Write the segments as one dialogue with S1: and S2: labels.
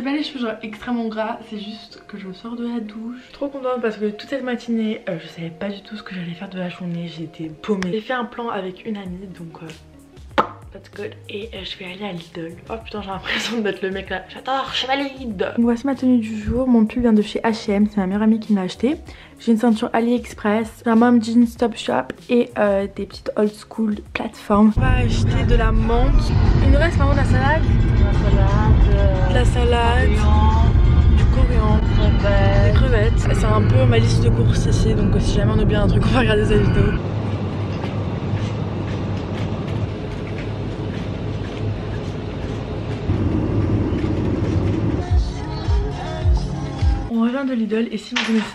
S1: pas les cheveux genre extrêmement gras, c'est juste que je sors de la douche. Je suis trop contente parce que toute cette matinée je savais pas du tout ce que j'allais faire de la journée, j'étais paumée. J'ai fait un plan avec une amie donc that's good. Et je vais aller à Lidl. Oh putain, j'ai l'impression d'être le mec là. J'adore, je vais aller à Lidl. Donc voici ma tenue du jour. Mon pull vient de chez H&M, c'est ma meilleure amie qui me l'a acheté. J'ai une ceinture AliExpress, un mom jeans Top Shop et des petites old school plateformes. On va acheter de la menthe. Il nous reste vraiment de la salade. De la salade. Du coriandre. Des crevettes. C'est un peu ma liste de courses ici, donc si jamais on oublie un truc, on va regarder cette vidéo. On revient de Lidl et si vous connaissez...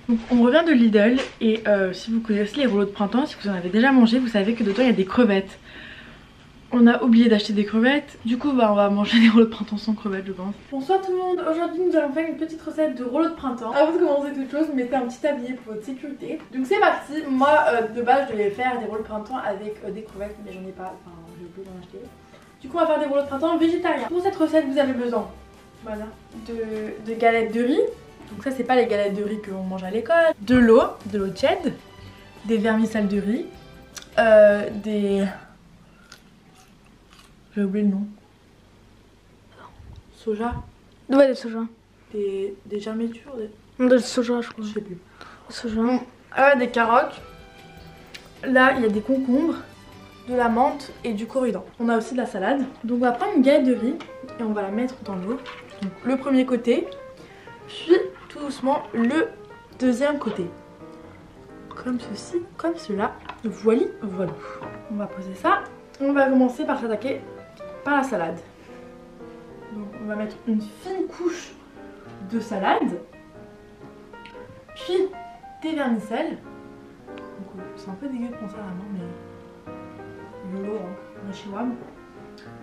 S1: Donc on revient de Lidl et si vous connaissez les rouleaux de printemps, si vous en avez déjà mangé, vous savez que dedans il y a des crevettes. On a oublié d'acheter des crevettes, du coup bah on va manger des rouleaux de printemps sans crevettes je pense. Bonsoir tout le monde, aujourd'hui nous allons faire une petite recette de rouleaux de printemps. Avant de commencer toute chose, mettez un petit tablier pour votre sécurité. Donc c'est parti, moi de base je devais faire des rouleaux de printemps avec des crevettes mais j'en ai pas, enfin j'ai oublié d'en acheter. Du coup on va faire des rouleaux de printemps végétariens. Pour cette recette vous avez besoin voilà, de galettes de riz. Donc ça c'est pas les galettes de riz que l'on mange à l'école. De l'eau tiède, des vermicelles de riz, des... J'ai oublié le nom. Soja.
S2: Ouais, des soja.
S1: Des germitures.
S2: Des soja je crois.
S1: Je sais plus.
S2: Soja.
S1: Des carottes. Là il y a des concombres, de la menthe et du coriandre. On a aussi de la salade. Donc on va prendre une galette de riz et on va la mettre dans l'eau. Donc le premier côté, puis tout doucement le deuxième côté. Comme ceci, comme cela. Voilà. On va poser ça. On va commencer par s'attaquer par la salade. Donc on va mettre une fine couche de salade. Puis des vermicelles. C'est un peu dégueu de penser à la main mais YOLO hein, Nashiwam.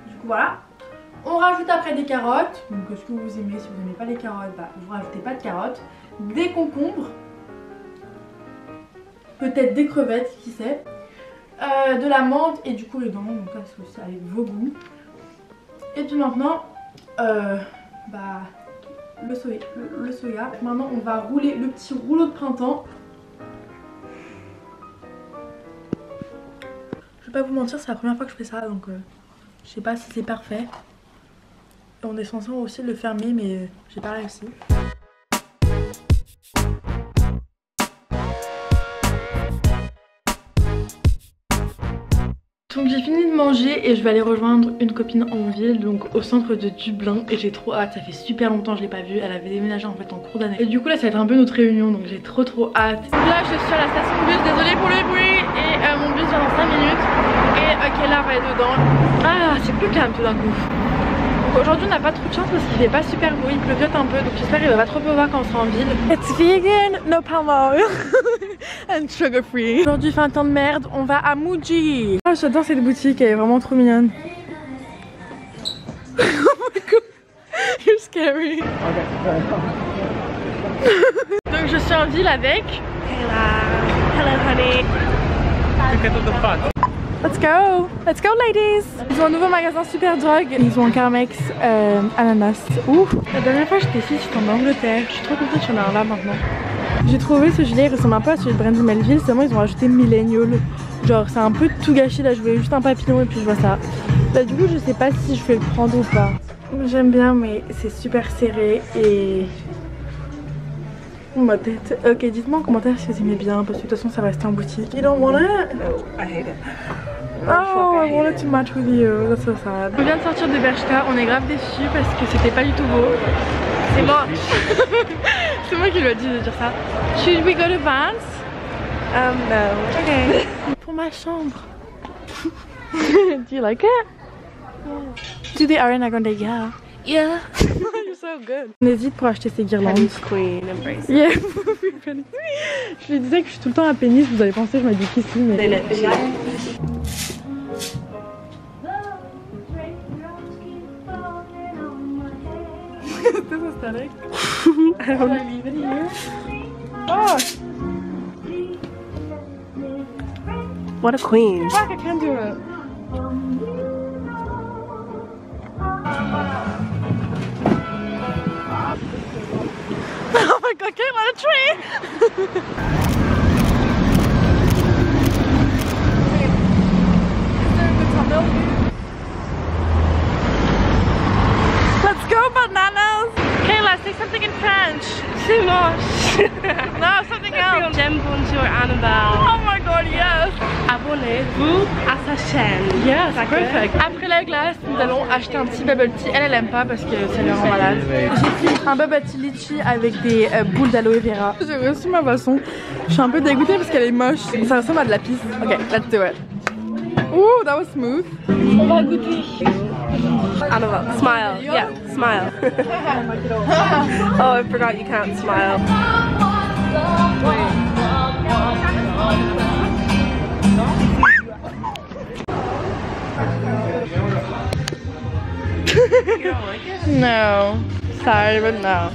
S1: Du coup voilà. On rajoute après des carottes, donc ce que vous aimez, si vous n'aimez pas les carottes, bah, vous rajoutez pas de carottes, des concombres, peut-être des crevettes, qui sait, de la menthe et du coriandre, donc ça c'est aussi avec vos goûts. Et puis maintenant, le soya. Maintenant on va rouler le petit rouleau de printemps. Je vais pas vous mentir, c'est la première fois que je fais ça, donc je sais pas si c'est parfait. On est censé aussi le fermer mais j'ai pas réussi. Donc j'ai fini de manger et je vais aller rejoindre une copine en ville, donc au centre de Dublin, et j'ai trop hâte, ça fait super longtemps que je l'ai pas vue, elle avait déménagé en fait en cours d'année. Et du coup là ça va être un peu notre réunion, donc j'ai trop hâte. Donc là je suis à la station de bus, désolée pour le bruit, et mon bus vient dans 5 minutes, et quelle heure est dedans. Ah c'est plus calme tout d'un coup. Aujourd'hui on n'a pas trop de chance parce qu'il fait pas super beau, il pleuviote un peu, donc j'espère qu'il va pas trop pleuvoir quand on sera en ville. It's vegan, no palm oil and sugar free. Aujourd'hui il fait un temps de merde, on va à Muji. Oh, j'adore cette boutique, elle est vraiment trop mignonne. Oh my god, you're scary. Donc je suis en ville avec Hello honey. Let's go! Let's go ladies! Ils ont un nouveau magasin Superdrug. Ils ont un Carmex ananas. Ouh! La dernière fois j'étais ici, c'était en Angleterre. Je suis trop contente qu'il y en a un là maintenant. J'ai trouvé ce gilet, il ressemble un peu à celui de Brandy Melville, seulement ils ont rajouté Millennial. Genre c'est un peu tout gâché là, je voulais juste un papillon et puis je vois ça. Là du coup je sais pas si je vais le prendre ou pas. J'aime bien mais c'est super serré et... ma tête. Ok, dites-moi en commentaire si vous aimez bien parce que de toute façon ça va rester en boutique. You don't want it?
S3: No, I hate it.
S1: Oh, I wanted to match with you. That's so sad. On vient de sortir de Bershka, on est grave déçus parce que c'était pas du tout beau. C'est moi. C'est moi qui lui ai dit de dire ça. Should we go to Vans? No. Okay. Pour ma chambre. Do you like it? Yeah. To the Ariana Grande, yeah. Yeah. You're so good. On hésite pour acheter ces guirlandes.
S3: Queen, embrace.
S1: Yeah. Je lui disais que je suis tout le temps à Pénis, vous allez penser que je m'habille ici, mais... This is static. Should I leave it here? Oh!
S3: What a queen.
S1: Fuck, I can't do it.
S2: tree. Let's go, bananas. Kayla, say something in French.
S3: C'est moche.
S2: No, something else.
S3: J'aime bonjour Annabelle.
S2: Oh my god, yes.
S3: Abonnez-vous à sa chaîne.
S2: Yes, perfect. Après la glace, nous allons acheter un petit bubble tea. Elle aime pas parce que ça la rend malade. J'ai pris un bubble tea litchi avec des boules d'aloe vera. J'ai reçu ma boisson. Je suis un peu dégoûtée parce qu'elle est moche. Ça ressemble à de la pisse. Ok, let's do it. Ooh, that was smooth. On va goûter.
S3: Annabelle, smile. Yeah, smile. Oh, I forgot you can't smile. You don't like it?
S2: No. Sorry, but no.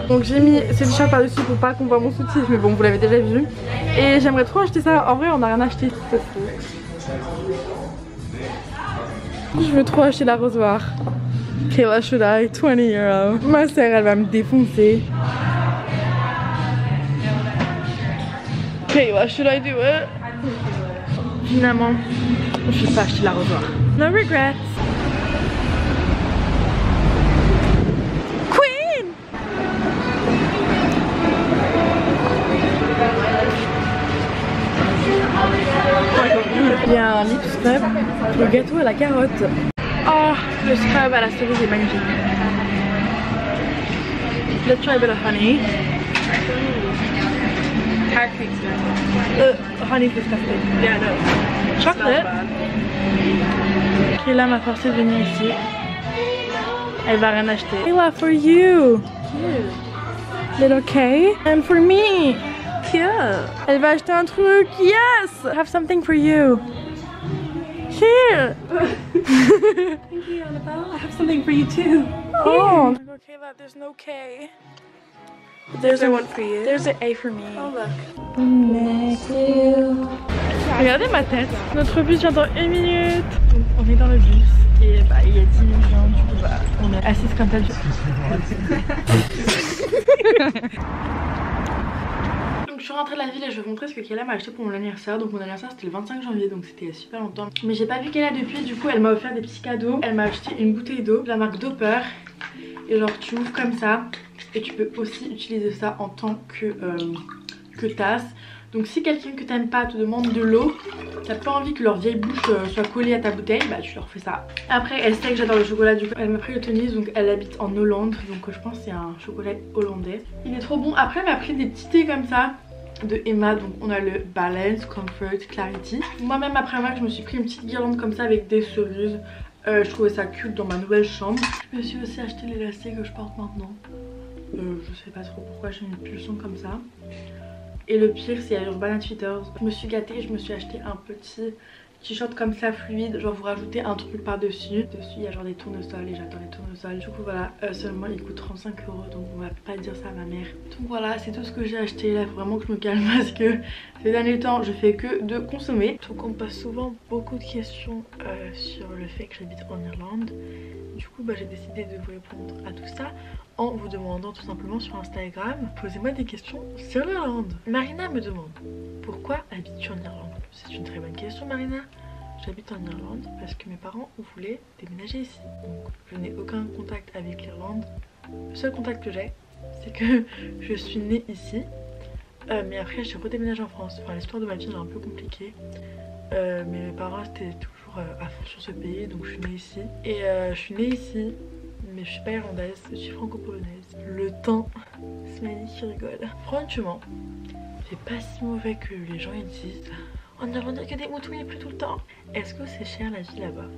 S2: Donc j'ai mis ce t-shirt par dessus pour pas qu'on voit mon soutif, mais bon vous l'avez déjà vu. Et j'aimerais trop acheter ça, en vrai on n'a rien acheté. Je veux trop acheter l'arrosoir. Kayla, should I? 20 €. Ma soeur elle va me défoncer. Kayla, should I do it? Finalement, je vais pas acheter l'arrosoir. No regrets. Il y a un lip scrub, le gâteau à la carotte. Oh, le scrub à la cerise est magnifique. Let's try a bit of honey.
S3: Carrot cake's good.
S2: Honey is disgusting.
S3: Yeah, no.
S2: Chocolate. Kayla m'a forcé de venir ici. Elle va rien acheter. Kayla, for you. Little Kay. And for me.
S3: Cute.
S2: Elle va acheter un truc. Yes! I have something for you. Here!
S3: Thank you, Annabelle. I have something for you too.
S2: Oh! Okay, that there's no K.
S3: There's one for you.
S2: There's an A for me.
S3: Oh, look.
S2: Regardez ma tête. Notre bus vient dans 1 minute. Donc, on est dans le bus. Et bah, il y a 10 000 gens. Du coup, bah, on est assis comme ça. Je suis rentrée de la ville et je vais vous montrer ce que Kayla m'a acheté pour mon anniversaire. Donc mon anniversaire c'était le 25 janvier, donc c'était super longtemps. Mais j'ai pas vu Kayla depuis, du coup elle m'a offert des petits cadeaux. Elle m'a acheté une bouteille d'eau de la marque Doper. Et genre tu ouvres comme ça. Et tu peux aussi utiliser ça en tant que tasse. Donc si quelqu'un que t'aimes pas te demande de l'eau, t'as pas envie que leur vieille bouche soit collée à ta bouteille, bah tu leur fais ça. Après elle sait que j'adore le chocolat, du coup elle m'a pris le tennis, donc elle habite en Hollande. Donc je pense que c'est un chocolat hollandais. Il est trop bon. Après elle m'a pris des petits thés comme ça de Emma, donc on a le Balance, Comfort, Clarity. Moi-même après moi je me suis pris une petite guirlande comme ça avec des cerises. Je trouvais ça cute dans ma nouvelle chambre. Je me suis aussi acheté l'élastique que je porte maintenant. Je sais pas trop pourquoi j'ai une pulsion comme ça. Et le pire c'est à Urban Outfitters. Je me suis gâtée, je me suis acheté un petit t-shirt comme ça fluide, genre vous rajoutez un truc par dessus. Dessus il y a genre des tournesols et j'adore les tournesols. Du coup voilà, seulement il coûte 35 €, donc on va pas dire ça à ma mère. Donc voilà, c'est tout ce que j'ai acheté. Là il faut vraiment que je me calme parce que ces derniers temps je fais que de consommer. Donc on me pose souvent beaucoup de questions sur le fait que j'habite en Irlande. Du coup bah, j'ai décidé de vous répondre à tout ça en vous demandant tout simplement sur Instagram, posez-moi des questions sur l'Irlande. Marina me demande, pourquoi habites-tu en Irlande? C'est une très bonne question Marina. J'habite en Irlande parce que mes parents voulaient déménager ici. Donc je n'ai aucun contact avec l'Irlande. Le seul contact que j'ai, c'est que je suis née ici. Mais après j'ai redéménagé en France. Enfin l'histoire de ma vie est un peu compliquée. Mais mes parents étaient toujours à fond sur ce pays, donc je suis née ici. Et je suis née ici, mais je suis pas irlandaise, je suis franco-polonaise. Le temps, Smiley qui rigole. Franchement, c'est pas si mauvais que les gens ils disent. En Irlande il y a que des moutons, il n'y a plus tout le temps. Est-ce que c'est cher la vie là-bas?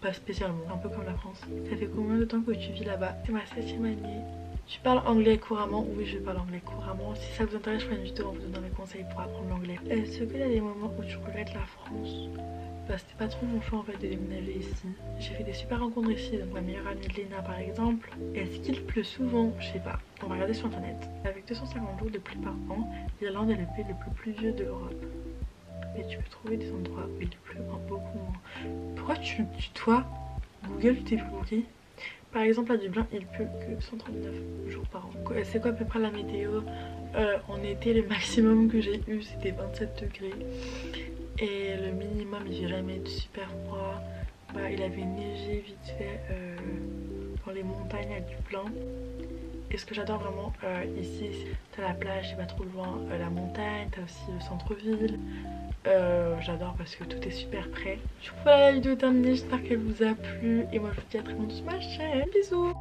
S2: Pas spécialement, un peu comme la France. Ça fait combien de temps que tu vis là-bas? C'est ma 7e année. Tu parles anglais couramment? Oui, je parle anglais couramment. Si ça vous intéresse, je ferai une vidéo en vous donnant des conseils pour apprendre l'anglais. Est-ce qu'il y a des moments où tu regrettes la France? Bah c'était pas trop mon choix en fait de déménager ici. J'ai fait des super rencontres ici, donc ma meilleure amie Léna par exemple. Est-ce qu'il pleut souvent? Je sais pas, on va regarder sur internet. Avec 250 jours de pluie par an, l'Irlande est le pays le plus pluvieux de l'Europe. Mais tu peux trouver des endroits où il pleut beaucoup moins. tu tutoies Google, tu t'es pris pour qui? Par exemple à Dublin il pleut que 139 jours par an. C'est quoi à peu près la météo? En été le maximum que j'ai eu c'était 27 degrés. Et le minimum il fait jamais être super froid. Bah, il avait neigé vite fait dans les montagnes à Dublin. Et ce que j'adore vraiment ici, t'as la plage, c'est pas trop loin, la montagne, t'as aussi le centre-ville. J'adore parce que tout est super près. Du coup voilà, la vidéo est terminée, j'espère qu'elle vous a plu. Et moi je vous dis à très bientôt sur ma chaîne. Bisous.